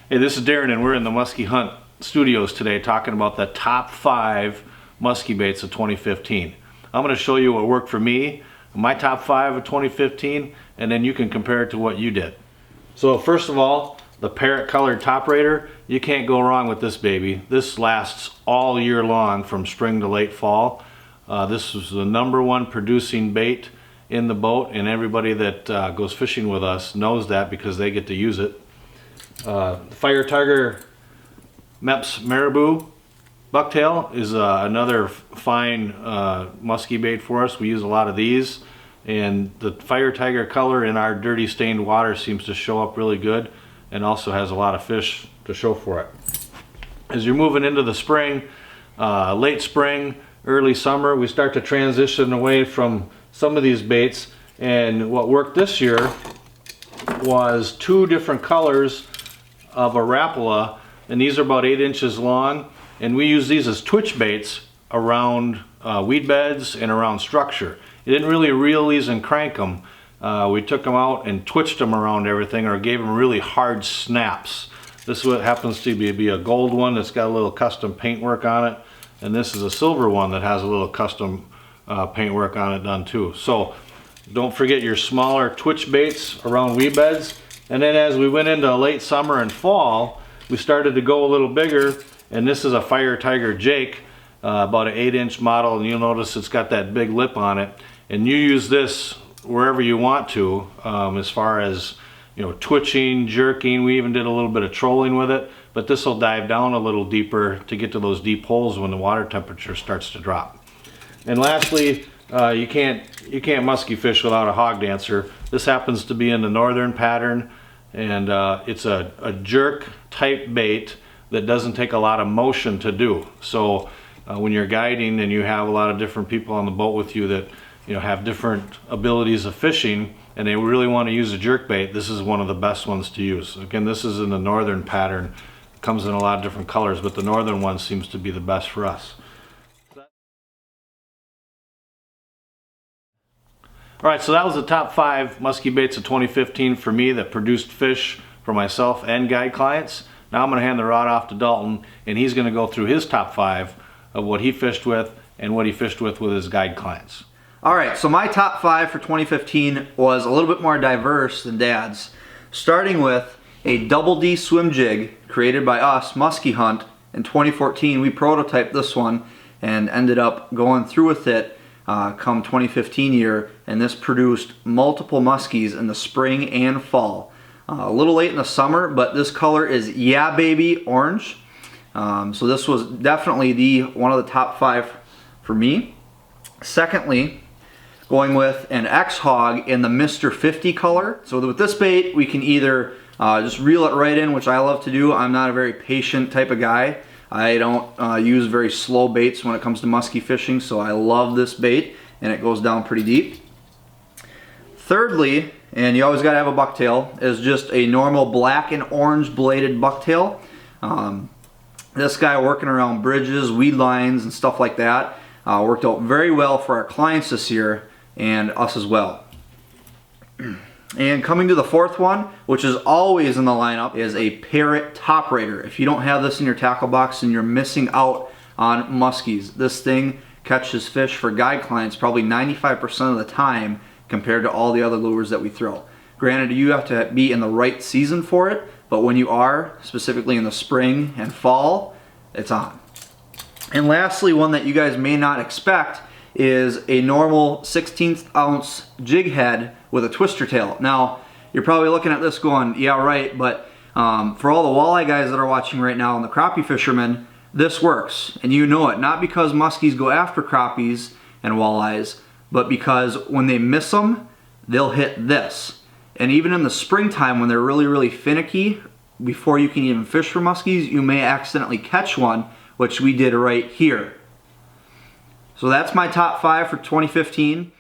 Hey, this is Darren and we're in the Musky Hunt studios today talking about the top 5 musky baits of 2015. I'm going to show you what worked for me, my top 5 of 2015, and then you can compare it to what you did. So first of all, the parrot colored top raider, you can't go wrong with this baby. This lasts all year long from spring to late fall. This was the #1 producing bait in the boat, and everybody that goes fishing with us knows that because they get to use it. Fire Tiger Mepps Marabou Bucktail is another fine musky bait for us. We use a lot of these, and the Fire Tiger color in our dirty stained water seems to show up really good and also has a lot of fish to show for it. As you're moving into the spring, late spring, early summer, we start to transition away from some of these baits, and what worked this year was 2 different colors of a Rapala, and these are about 8 inches long, and we use these as twitch baits around weed beds and around structure. You didn't really reel these and crank them. We took them out and twitched them around everything, or gave them really hard snaps. This is what happens to be a gold one that's got a little custom paintwork on it, and this is a silver one that has a little custom paintwork on it done too. So don't forget your smaller twitch baits around weed beds. And then as we went into late summer and fall, we started to go a little bigger, and this is a Fire Tiger Jake, about an 8-inch model, and you'll notice it's got that big lip on it. And you use this wherever you want to, as far as, you know, twitching, jerking. We even did a little bit of trolling with it, but this will dive down a little deeper to get to those deep holes when the water temperature starts to drop. And lastly, you can't musky fish without a hog dancer. This happens to be in the northern pattern, and it's a jerk type bait that doesn't take a lot of motion to do. So when you're guiding and you have a lot of different people on the boat with you that, you know, have different abilities of fishing and they really want to use a jerk bait, this is one of the best ones to use. Again, this is in the northern pattern. It comes in a lot of different colors, but the northern one seems to be the best for us. Alright, so that was the top 5 musky baits of 2015 for me that produced fish for myself and guide clients. Now I'm going to hand the rod off to Dalton, and he's going to go through his top 5 of what he fished with and what he fished with his guide clients. Alright, so my top 5 for 2015 was a little bit more diverse than Dad's. Starting with a Double D swim jig created by us, Musky Hunt. In 2014 we prototyped this one and ended up going through with it come 2015 year, and this produced multiple muskies in the spring and fall. A little late in the summer, but this color is Yeah Baby Orange. So this was definitely one of the top 5 for me. Secondly, going with an X-Hog in the Mr. 50 color. So with this bait, we can either just reel it right in, which I love to do. I'm not a very patient type of guy. I don't use very slow baits when it comes to musky fishing, so I love this bait, and it goes down pretty deep. Thirdly, and you always got to have a bucktail, is just a normal black and orange bladed bucktail. This guy working around bridges, weed lines, and stuff like that worked out very well for our clients this year and us as well. And coming to the 4th one, which is always in the lineup, is a Parrot Top Raider. If you don't have this in your tackle box, then you're missing out on muskies. This thing catches fish for guide clients probably 95% of the time compared to all the other lures that we throw. Granted, you have to be in the right season for it, but when you are, specifically in the spring and fall, it's on. And lastly, one that you guys may not expect is a normal 1/16 ounce jig head with a twister tail. Now, you're probably looking at this going, yeah, right, but for all the walleye guys that are watching right now and the crappie fishermen, this works, and you know it. Not because muskies go after crappies and walleyes, but because when they miss them, they'll hit this. And even in the springtime when they're really, really finicky, before you can even fish for muskies, you may accidentally catch one, which we did right here. So that's my top 5 for 2015.